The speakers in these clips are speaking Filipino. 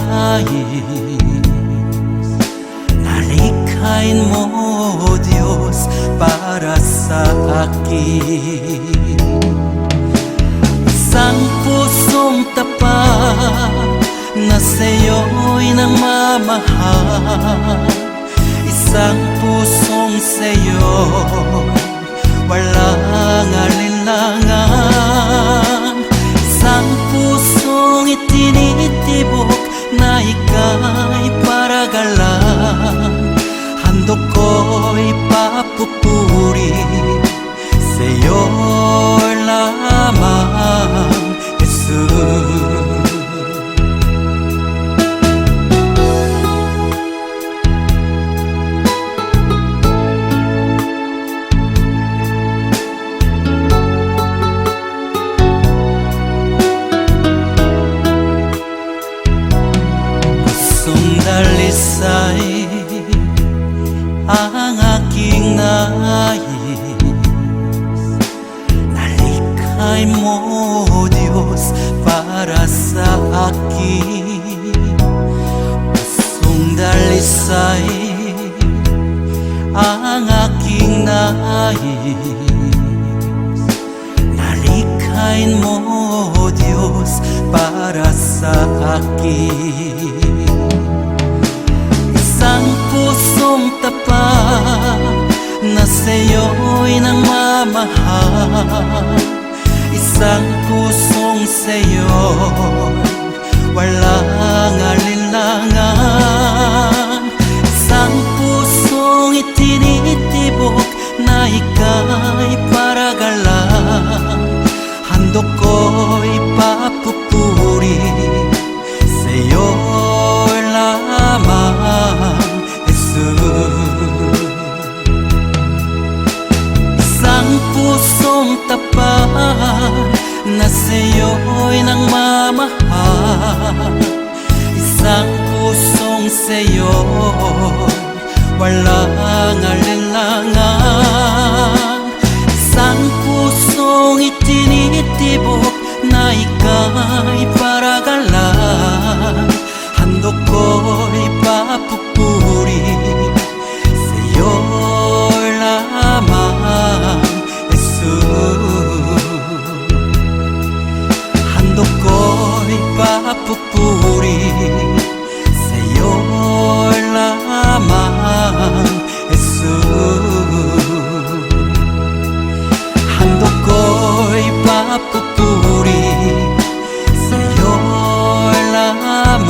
nais. Nalikhain mo, O Diyos, para sa akin. Isang pusong tapat na sa'yo'y nagmamahal. Isang pusong sa'yo, walang alinlangan. Isang pusong itinitibok na ika'y paragalan. Handog ko'y papupuri sa'yo lamang, Jesus. Dalisay ang aking nais. Nalikhay mo, O Diyos, para sa akin. Pusong dalisay ang aking nais. Nalikhay mo, O Diyos, para sa akin. Isang pusong tapat na sa'yo'y nagmamahal. Isang pusong sa'yo, walang alinlangan. Isang pusong itinitibok na ika'y paragalan. Handog ko'y papupuri sa'yo lamang, Jesus. Isang pusong tapat na sa'yo'y nagmamahal. Isang pusong sa'yo, walang alinlangan. Isang pusong itinitibok na ika'y paragalan. Handog ko'y papupuri sa'yo lamang, Jesus. Handog ko'y papupuri sa'yo lamang, Jesus. Handog ko'y papupuri sa'yo lamang.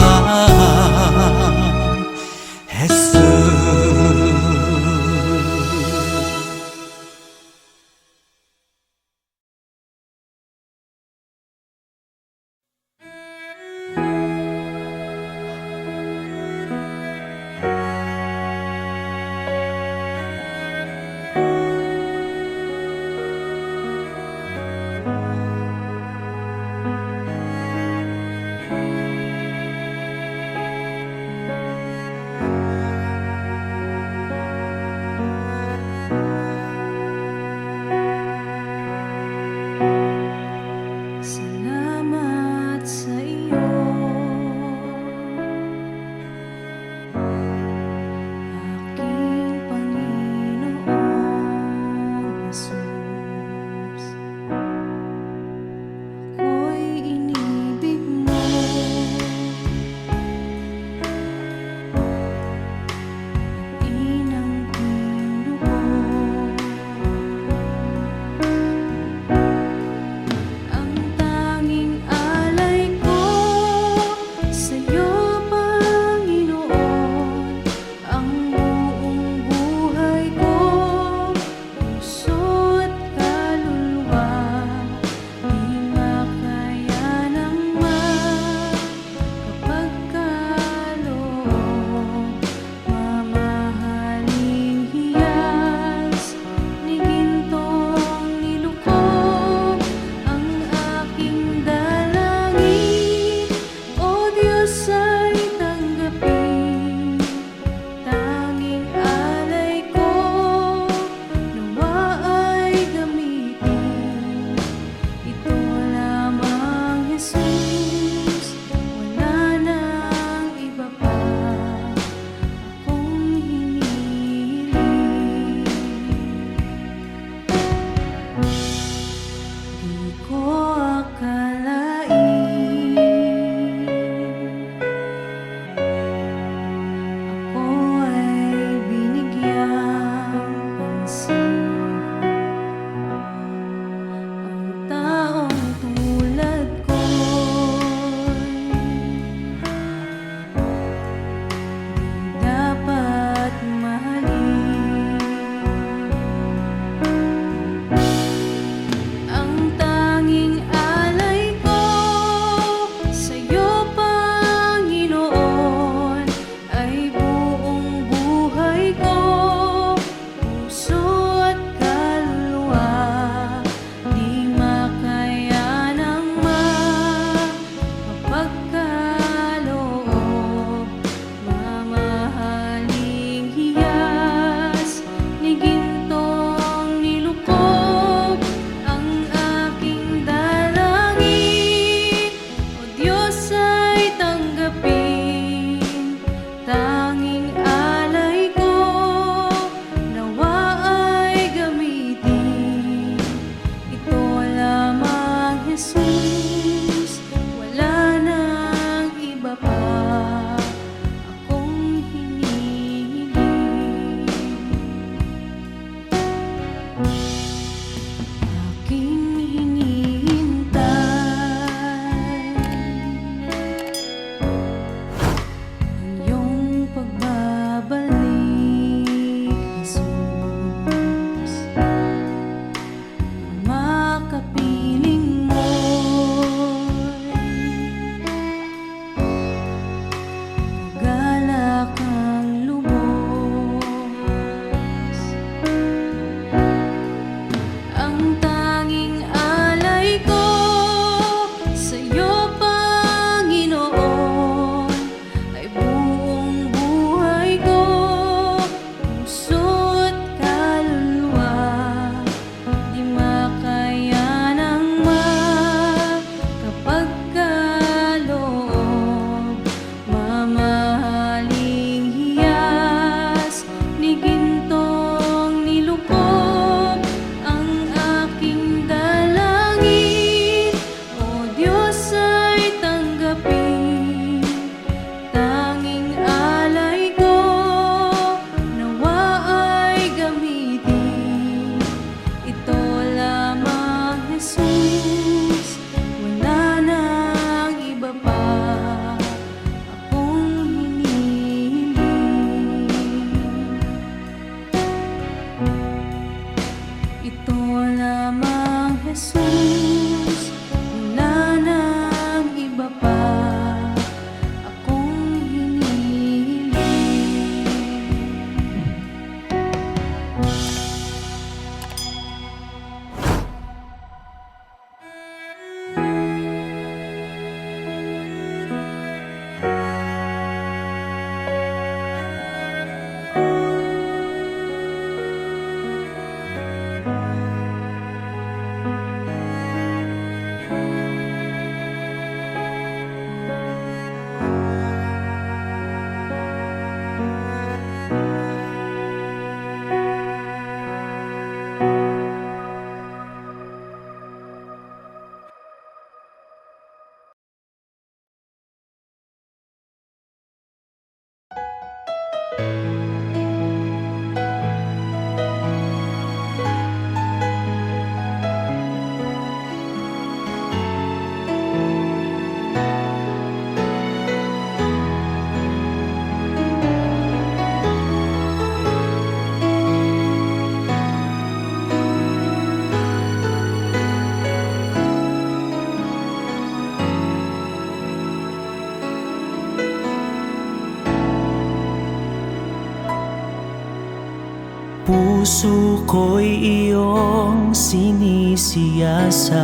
puso ko'y iyong sinisiyasa.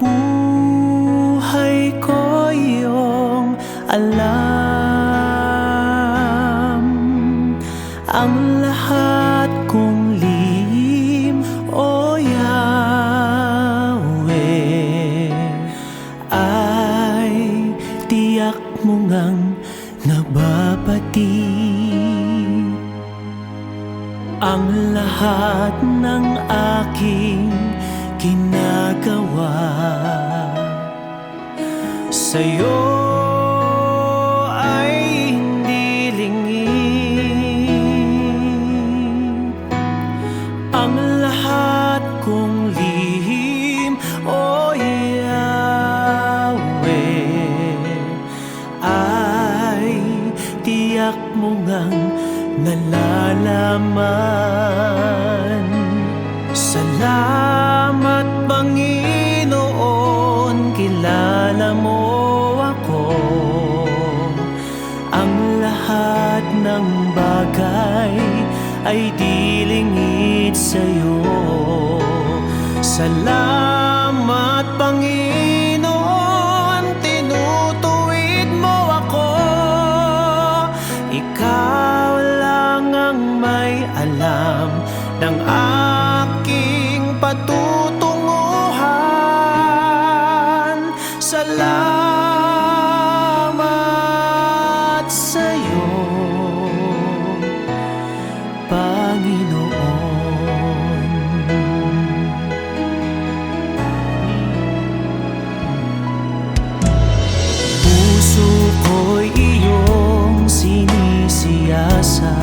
Buhay ko iyong alam, ang lahat kong lihim, O Yahweh, ay tiyak mo ngang nababati. Ang lahat ng aking ginagawa sa'yo ay hindi lingid. Ang lahat kong lihim, O Yahweh, ay tiyak mo ngang nalalaman. Salamat, Panginoon, kilala mo ako. Ang lahat ng bagay ay di lingid sa'yo. Salamat, Panginoon, tinutuwid mo ako. Ikaw lang ang may alam ng aking patutunguhan. Salamat sa'yo, Panginoon. Puso ko'y iyong sinisiyasa,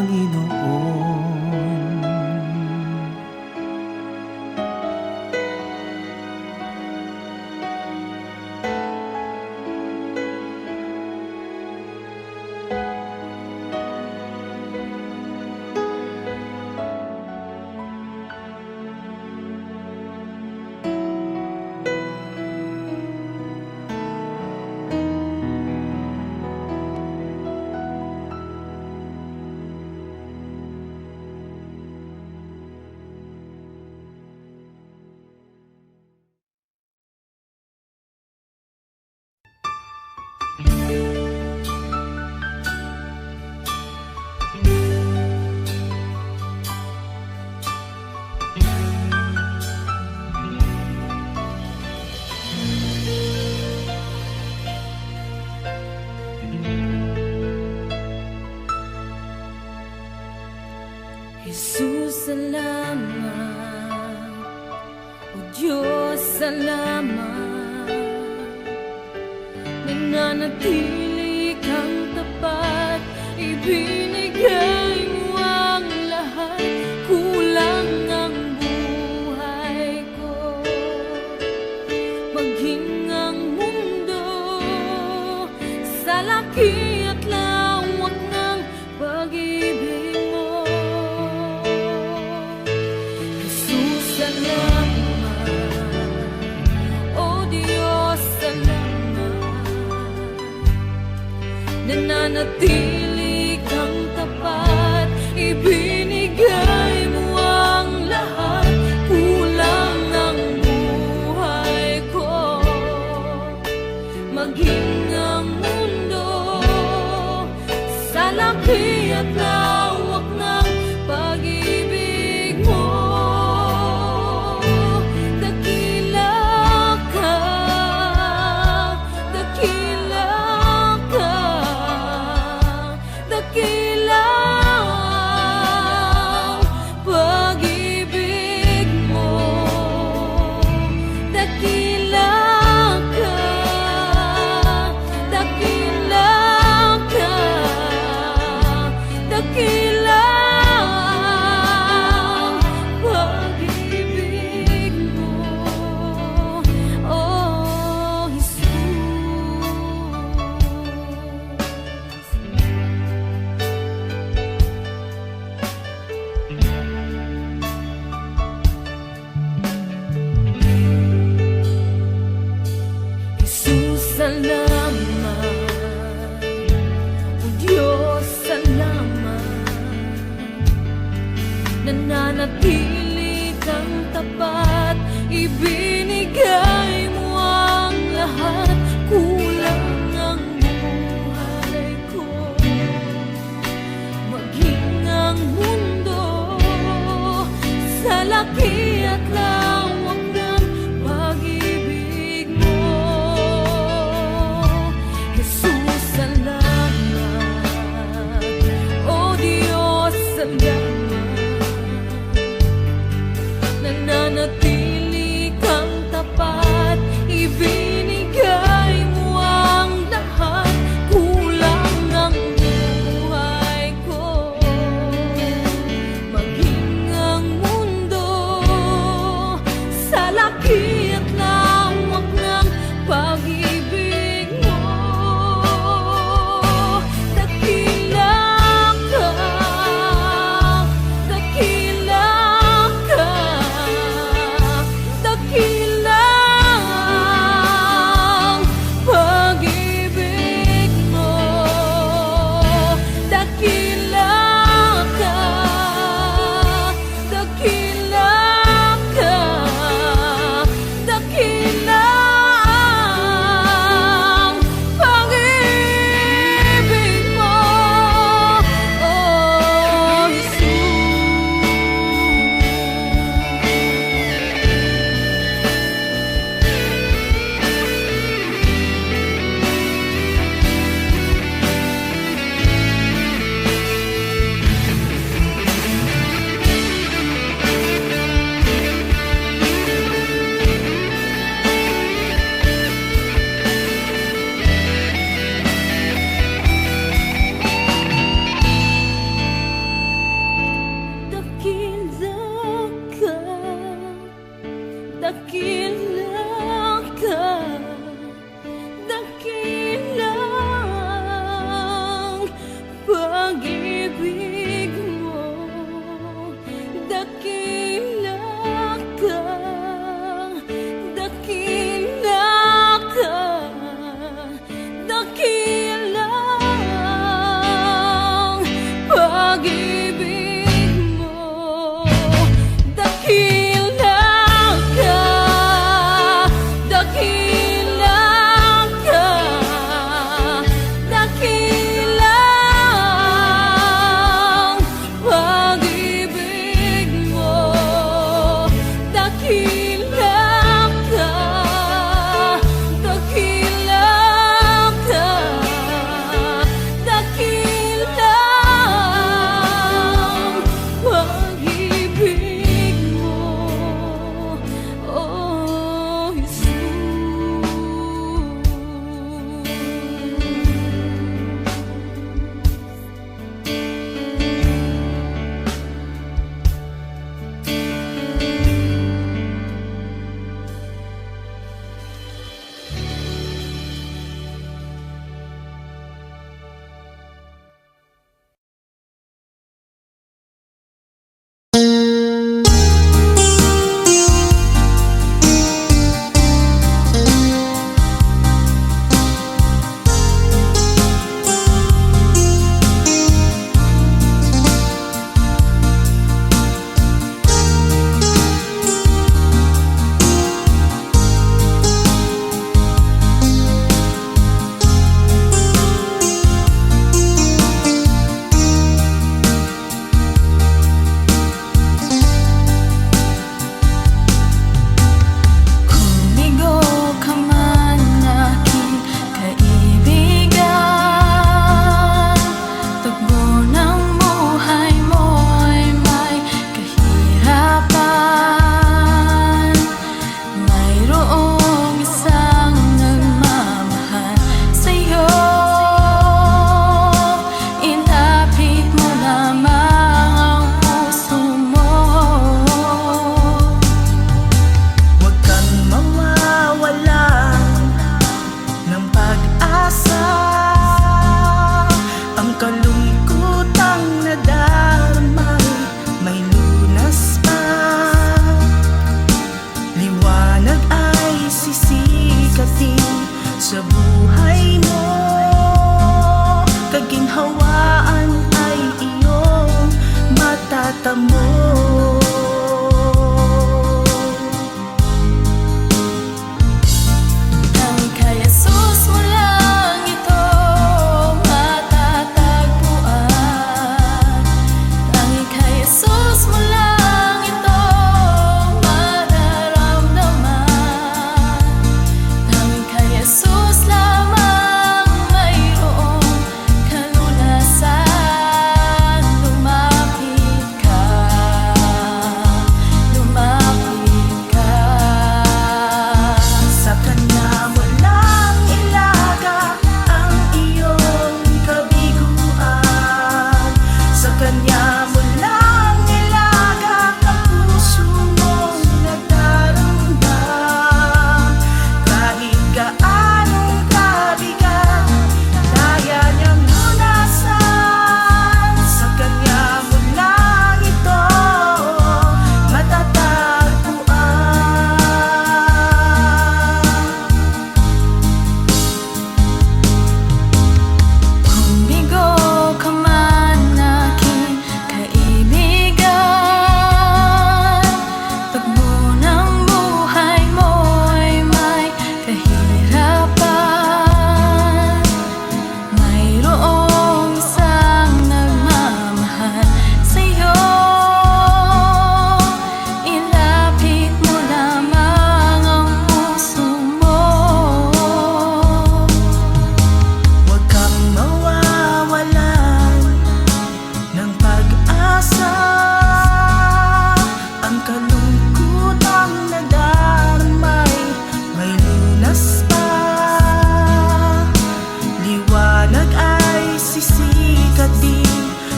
Panginoon. Jesus, salamat. O Diyos, salamat. Nananatili kang tapat, ibinigay mo ang lahat. Kulang ang buhay ko, maging ang mundo sa laki at lawak ng pag-ibig mo. Jesus, salamat. O Diyos, salamat. Nananatili kang tapat, ibinigay mo ang lahat. Kulang ang buhay ko, maging ang mundo sa laki at lawak ng pag-ibig mo. Dakila ka, dakila ka, dakila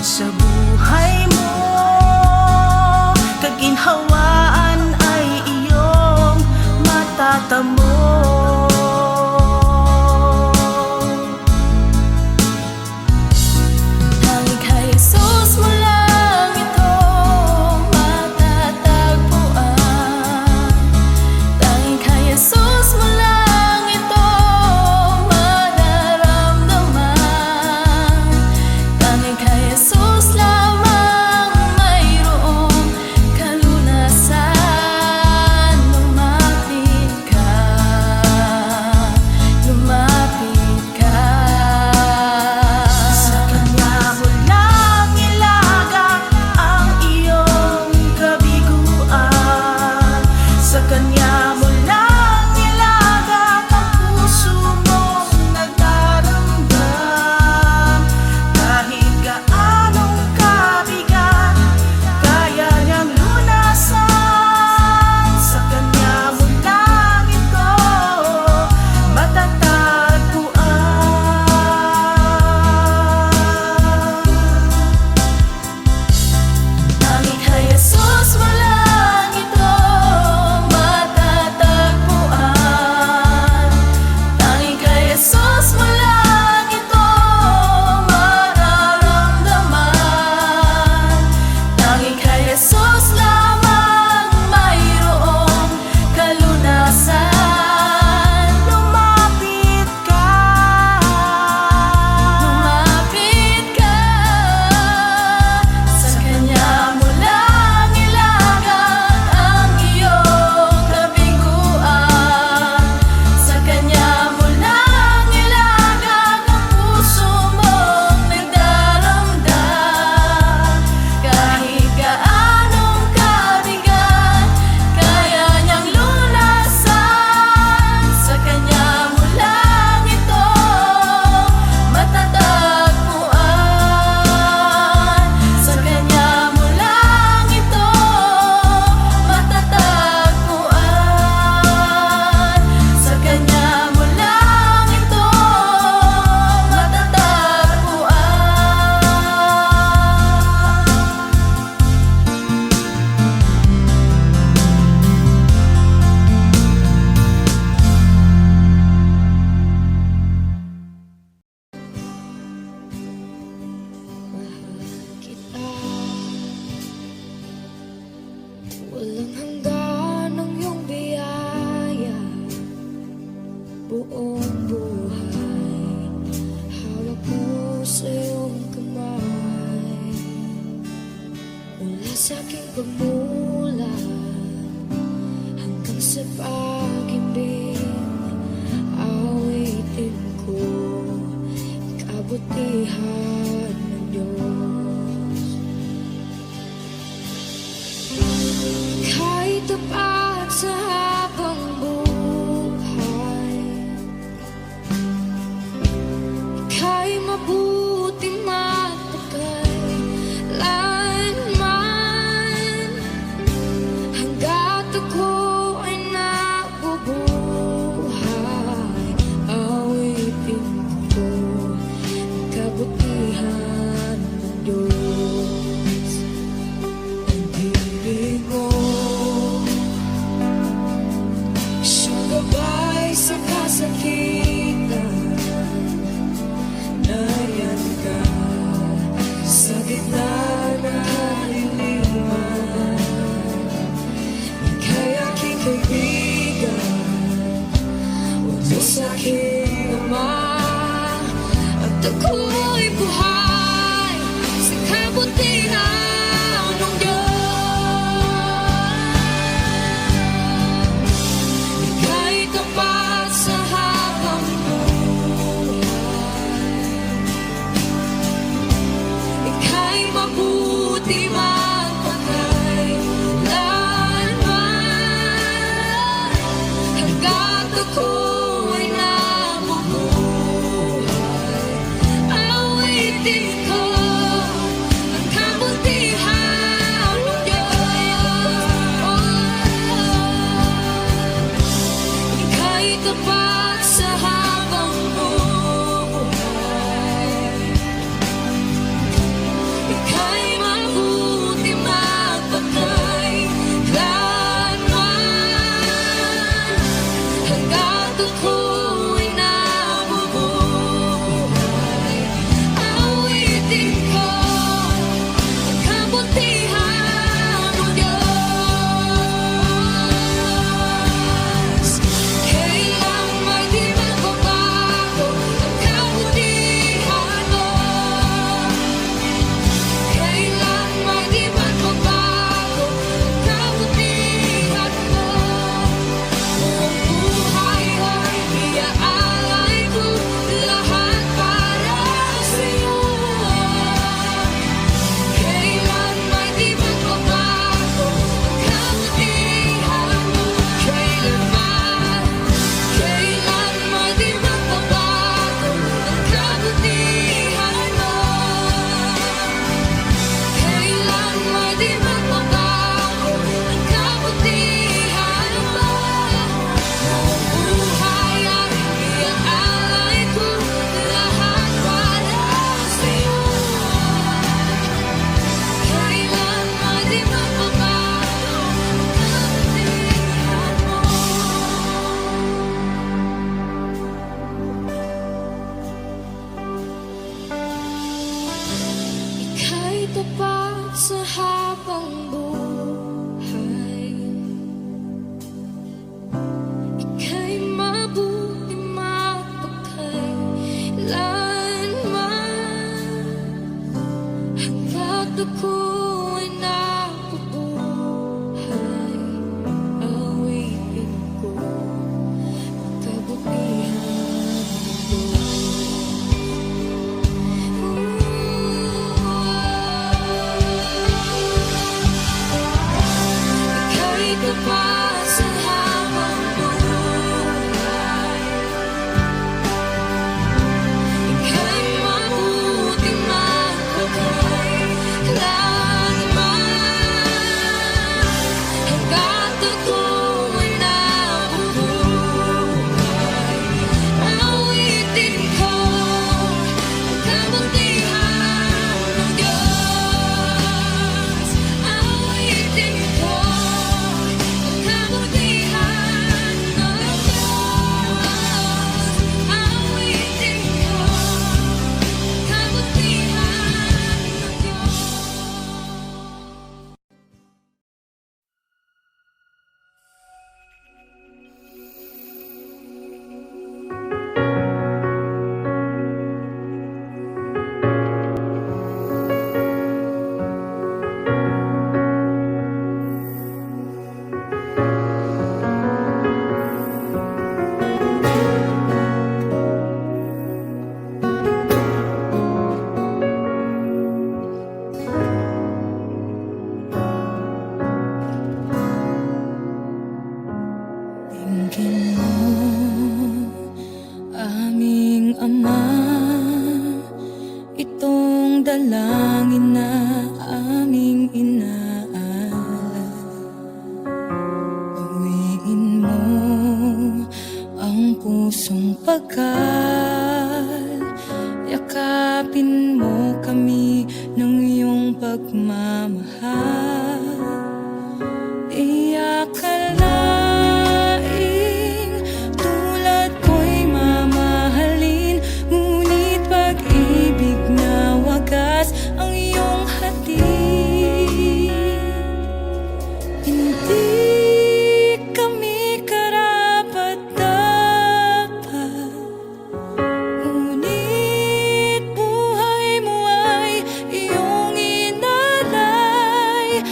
sa buhay mo. Kaginhawaan ay iyong matatamo. Tanging kay Jesus mo lang ito matatagpuan. Tanging kay Jesus mo lang ito mararamdaman. Tanging kay Jesus lamang mayroong kalunasan. Lumapit ka, lumapit ka. Sa Kanya mo lang ilagak ang iyong kabiguan. Sa Kanya mo lang ilagak ang puso mong nagdaramdam. Kahit gaanong kabigat, kaya niyang lunasan. Sa Kanya mo lang ito matatagpuan. Tanging kay Jesus mo lang ito matatagpuan. Tanging kay Jesus mo lang ito mararamdaman. Tanging kay Jesus lamang mayroong kalunasan. Lumapit ka, Lumapit ka. Sa Kanya mo lang ilagak ang iyong kabiguan. Sa Kanya mo lang ilagak ang puso mong nagdaramdam. Kahit gaanong kabigat, kaya niyang lunasan. Sa Kanya mo lang ito matatagpuan. Sa Kanya mo lang ito matatagpuan. Sa Kanya mo lang ito matatagpuan. Kita walang hanggan ang iyong biyaya. Buong buhay hawak mo sa iyong kamay. Mula sa aking pagmulat hanggang sa pag-ibig, awitin ko kabutihan ng Diyos. Kahit tapat sa habang buhay, ika'y mabuti matagal lanman. Hanggat ako ay nabubuhay, awitin ko ang kabutihan ng Diyos. Ang ibig mo, siyang gabay sa kasakitan. Nariyan ka sa gitna ng kaliliman. Ika'y aking kaibigan, utos sa aking ama. At ako'y buhay sa kabutihan ng Diyos. Ika'y tapat sa habang buhay, ika'y mabuti magpakailanman. Hanggat ako ay nabubuhay, awit sa habang buhay. Ika'y mabuti mapagkailanman, hanggat ako'y nabubuhay. Awitin ko ang kabutihan mo. Ika'y tapat sa habang buhay. Ika'y mabuti mapagkailanman, hanggat ako'y nabubuhay. Awitin ko ang kabutihan ng Diyos. Awitin ko ang kabutihan ng Diyos. Awitin ko ang kabutihan ng Diyos. Tingin mo, aming Ama, itong dalangin na aming inaalay. Bawiin mo ang pusong pagkal, yakapin mo kami ng iyong pagmamahal. Di akalaing tulad ko'y mamahalin, ngunit pag-ibig na wagas ang iyong hatid. Hindi kami karapat-dapat, ngunit buhay mo ay iyong inalay.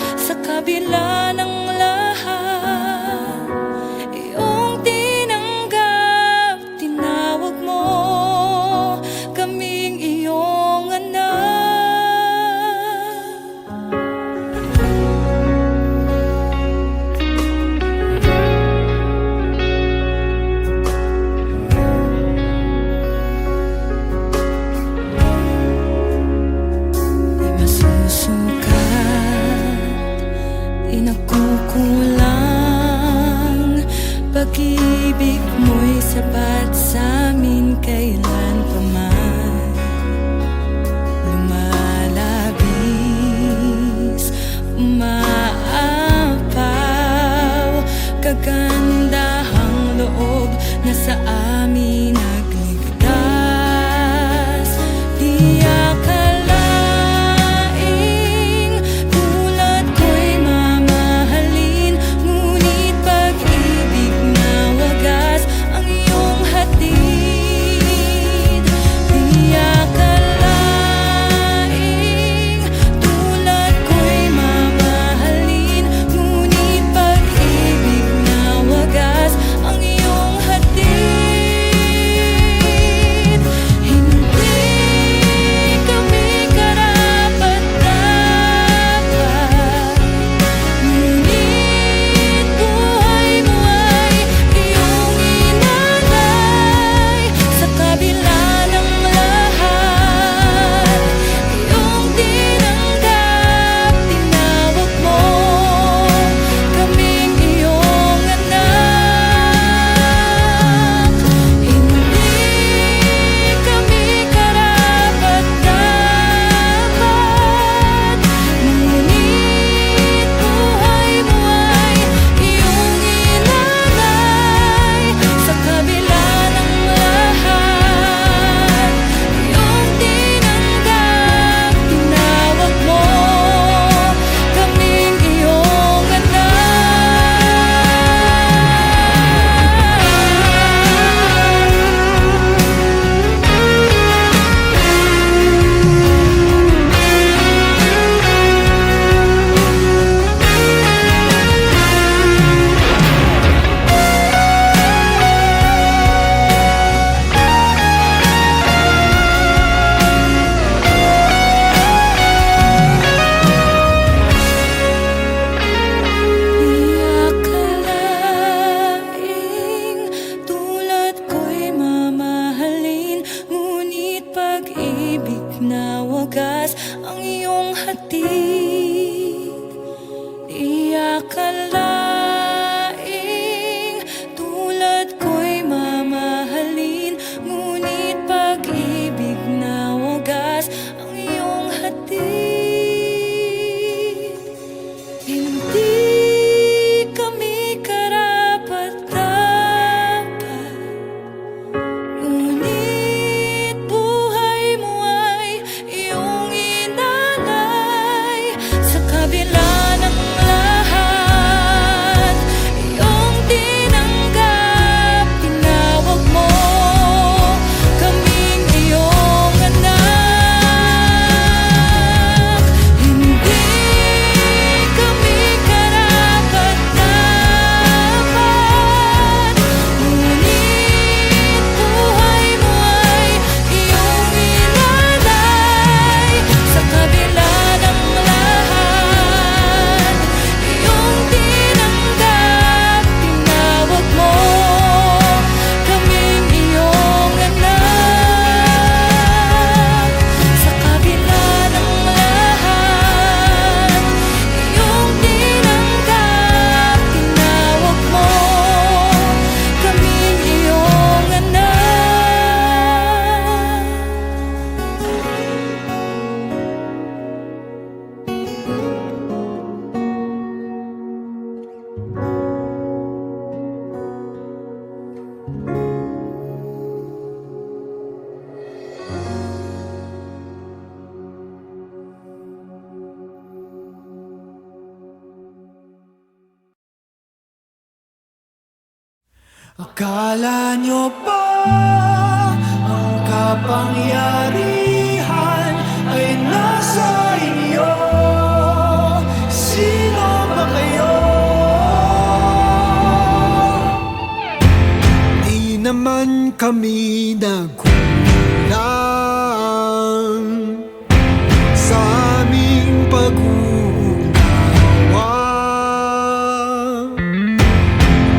pag-ibig na wagas ang iyong hatid. Di akalaing tulad ko'y mamahalin, ngunit pag-ibig na wagas ang iyong hatid. Hindi kami karapat-dapat, ngunit buhay mo ay iyong inalay. Sa kabila ng lahat, iyong tinanggap, tinawag mo kaming iyong anak. Hindi kami karapat-dapat, ngunit buhay mo ay iyong inalay. Sa kabila ng lahat, iyong tinanggap, tinawag mo kaming iyong anak. Sa kabila ng lahat, iyong tinanggap, tinawag mo kaming iyong anak. Akala nyo ba ang kapangyarihan ay nasa inyo? Sino ba kayo? Di naman kami nagkulang sa aming pag-uunawa.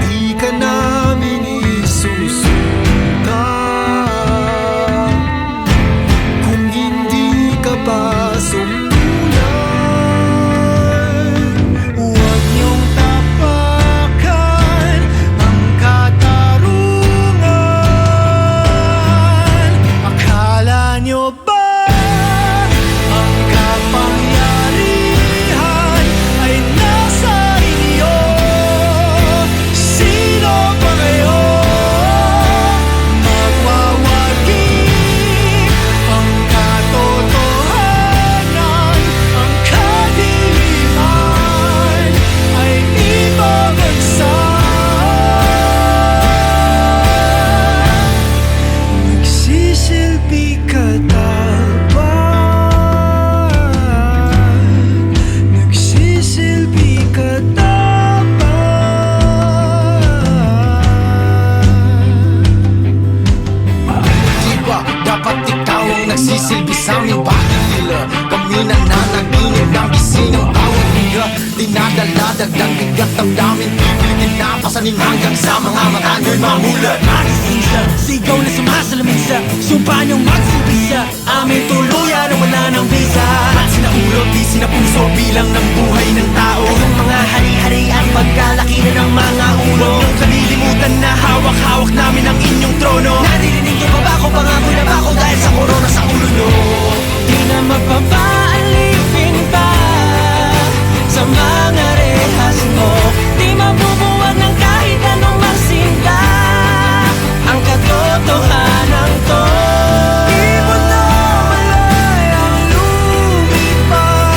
Di ka namin isusuka kung hindi ka pa sumulan. Huwag niyong tapakan ang katarungan. Akala niyo ba ang kapangyarihan ay nasa inyo? Sino ba kayo? Magwawagi ang katotohanan, ang kadiliman ay ibabagsak. Nagsisilbi ka dapat, nagsisilbi ka dapat. Di ba dapat ikaw ang nagsisilbi sa aming bakit nila? Kami nananaginip ng gising ng bawat higa. Dinadala-dagdag bigat ng daming pipilitin na pasanin hanggang sa mga mata nyo'y mamulat. Magising sa sigaw na sumasalamin sa sumpa niyong magsibisa. Aming tuluyan na wala ng visa. At sinahulog di sinapuso bilang ng buhay ng tao. Kayong mga hari-hari at pagkalaki na ng mga ulo. Huwag niyong kalilimutan na hawak-hawak namin ang inyong trono. Naririnig niyo ba ako? Pangako na ba ako dahil sa korona sa ulo niyo? Di na mapapaalipin pa sa mga rehas mo. Di mabubuwag ng kahit anong magsinta ang katotohanan to. Di mo na malay ang lumipad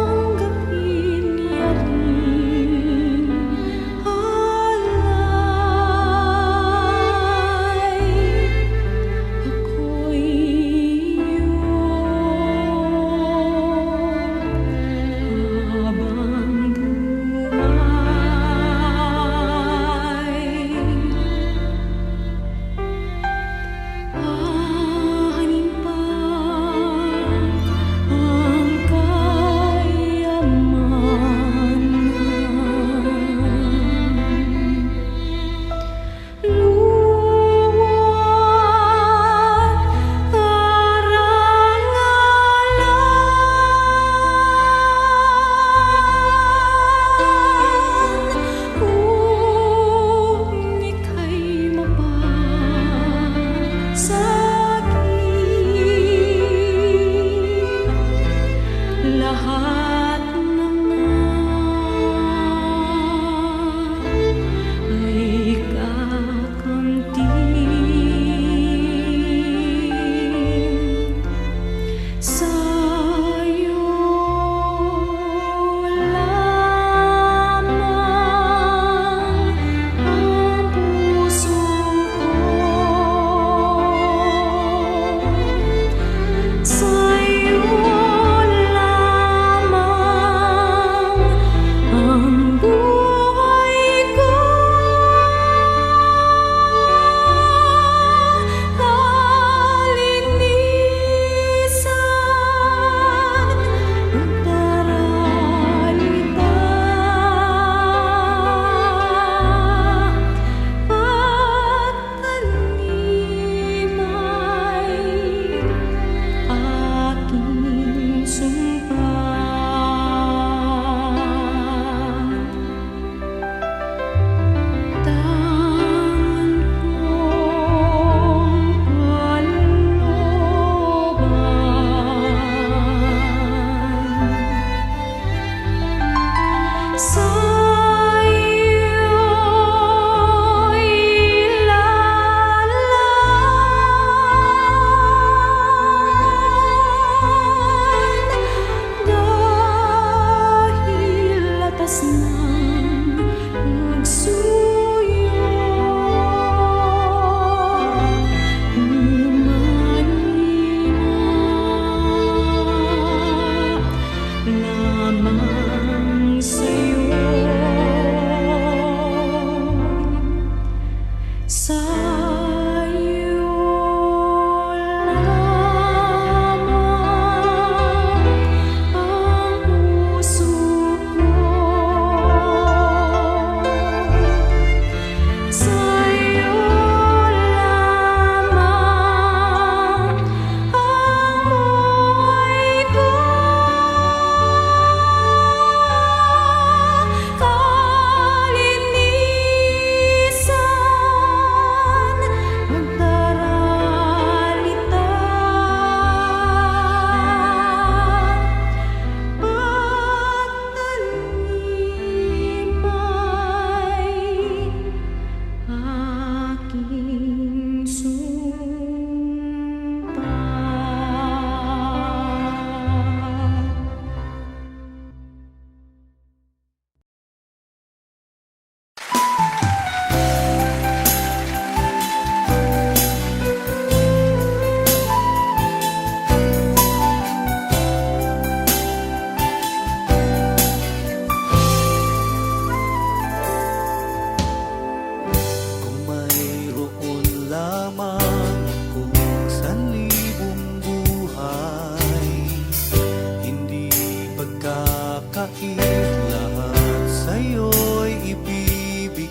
Tanggapin niya rin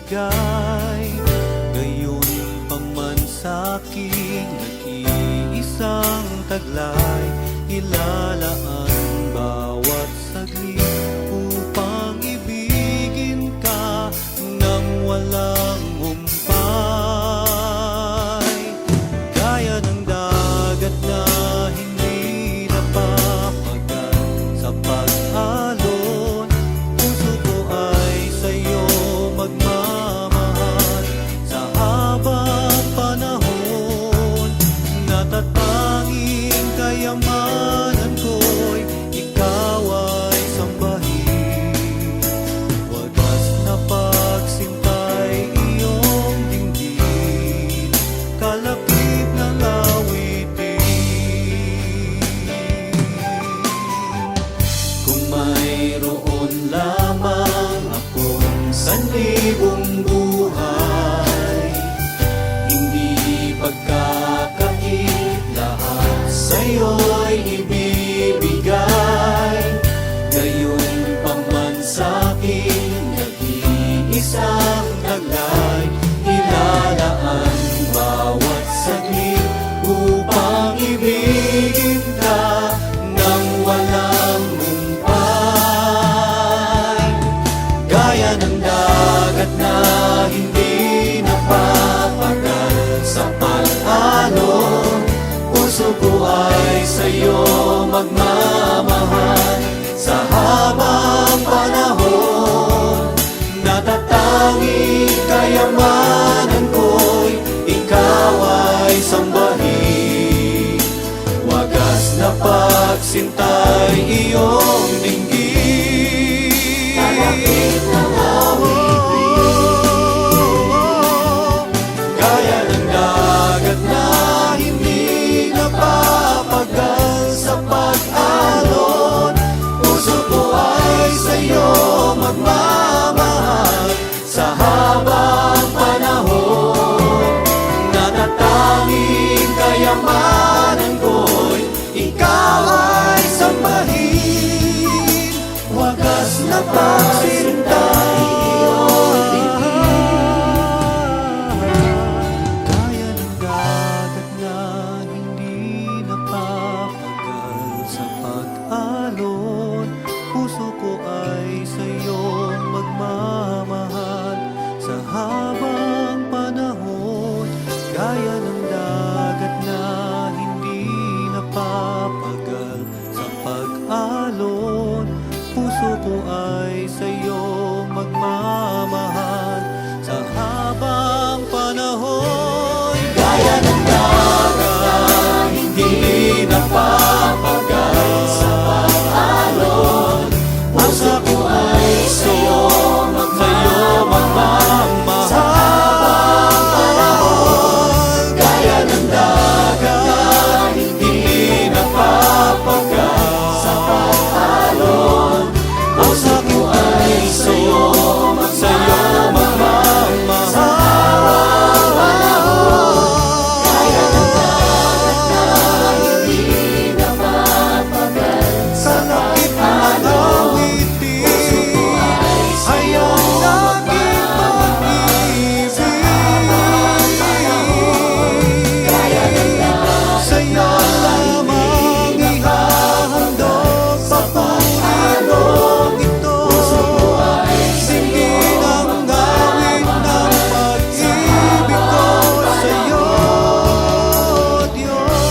ibibigay. Gayon pa man sa'king nag-iisang taglay, ilalaan bawat saglit upang ibigin ka nang walang humpay. Gaya ng dagat na hindi napapagal sa pag-alon, puso ko ay sa'yo magmamahal sa habang panahon. Natatanging kayamanan ko'y ikaw ay sambahin. Wagas na pagsintay iyong dinggin, kalapit ng awitin. Kung mayroon lamang akong sanlibong buhay, hindi pagkakait, lahat sa'yo'y ibibigay. Gayon pa man sa'kin nag-iisang taglay, ilalaan bawat saglit upang ibigin ka nang walang humpay. Gaya ng dagat na hindi napapagal sa pag-alon, puso ko ay sa'yo magmamahal sa habang panahon. Natatanging kayamanan ko'y ikaw ay sambahin. Wagas na pagsintay iyong dinggin, kalapit ng gaya ng dagat na hindi napapagal sa pag-alon, puso ko ay sa'yo magmamahal sa habang panahon. Natatanging kayamanan ko'y ikaw ay sambahin. Wagas na pagsintay iyong gaya ng dagat na hindi napapagal sa pag-alon, puso ko ay sa'yo magmamahal sa habang panahon. Gaya ng dagat na hindi napapagal sa pag-alon, puso ko ay sa'yo magmamahal sa habang panahon. Gaya ng dagat na hindi napapagal sa pag-alon, puso ko ay sa'yo magmamahal sa habang panahon. Gaya ng dagat na hindi napapagal sa pag-alon, puso ko ay sa'yo magmamahal sa habang panahon. Gaya ng dagat na hindi napapagal sa pag-alon, puso ko ay sa'yo mag-ibig. Gaya ng dagat sa'yo lamang ihahandog sa pag-alon ito. Puso ko ay sa'yo ang gawin ng pag-ibig ko sa'yo, Diyos.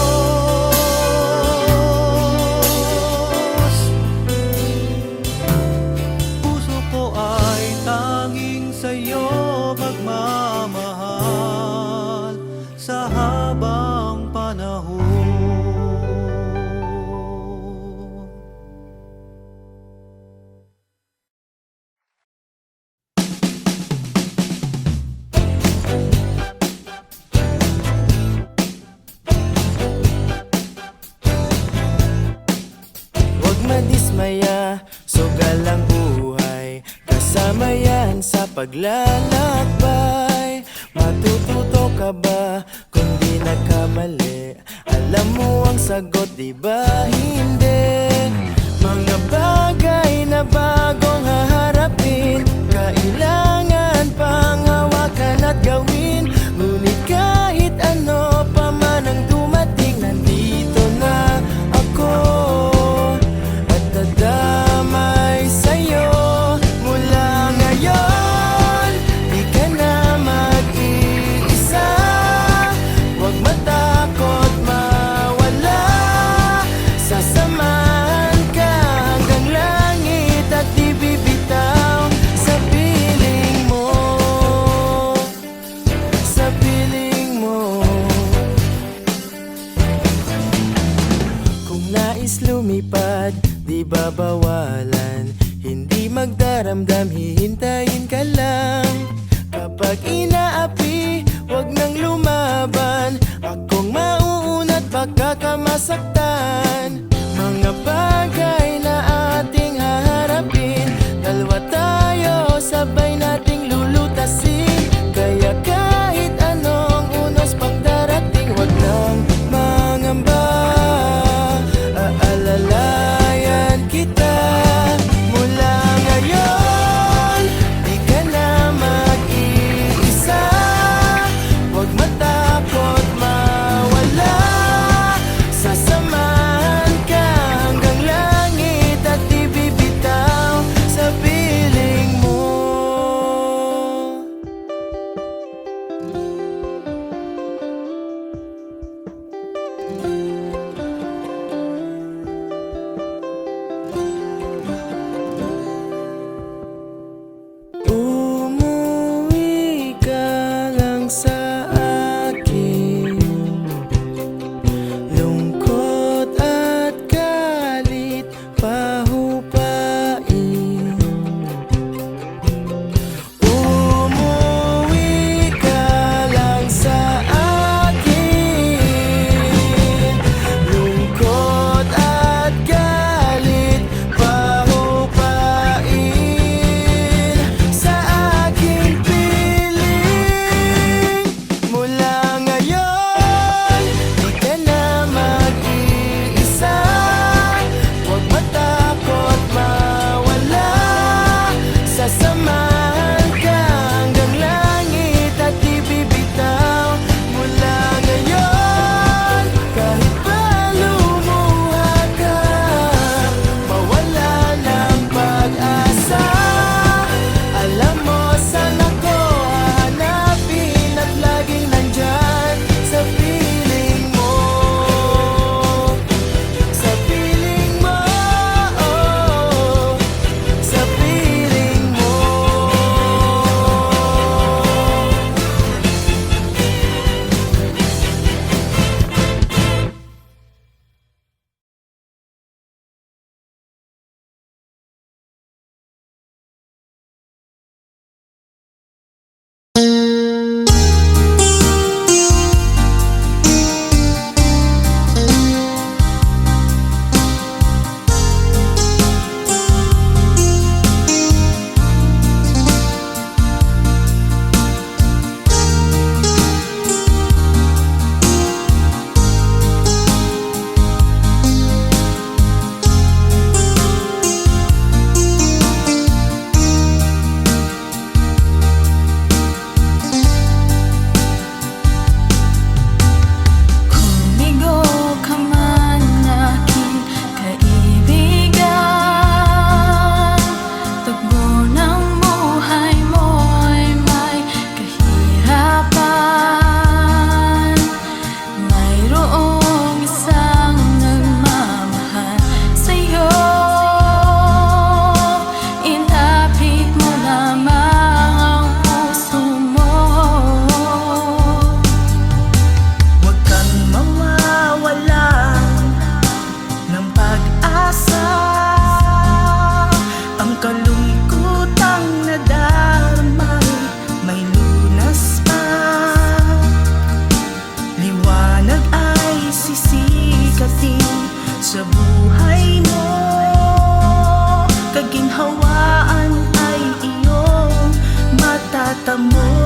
Puso ko ay tanging sa'yo magmamahal sa habang panahon. Huwag madismaya, sugal ang buhay, kasama yan sa paglalakbay. Matututo ka ba kung di nagkamali? Alam mo ang sagot, di ba hindi? Mga bagay na bagong haharapin, kailangan pang mata mo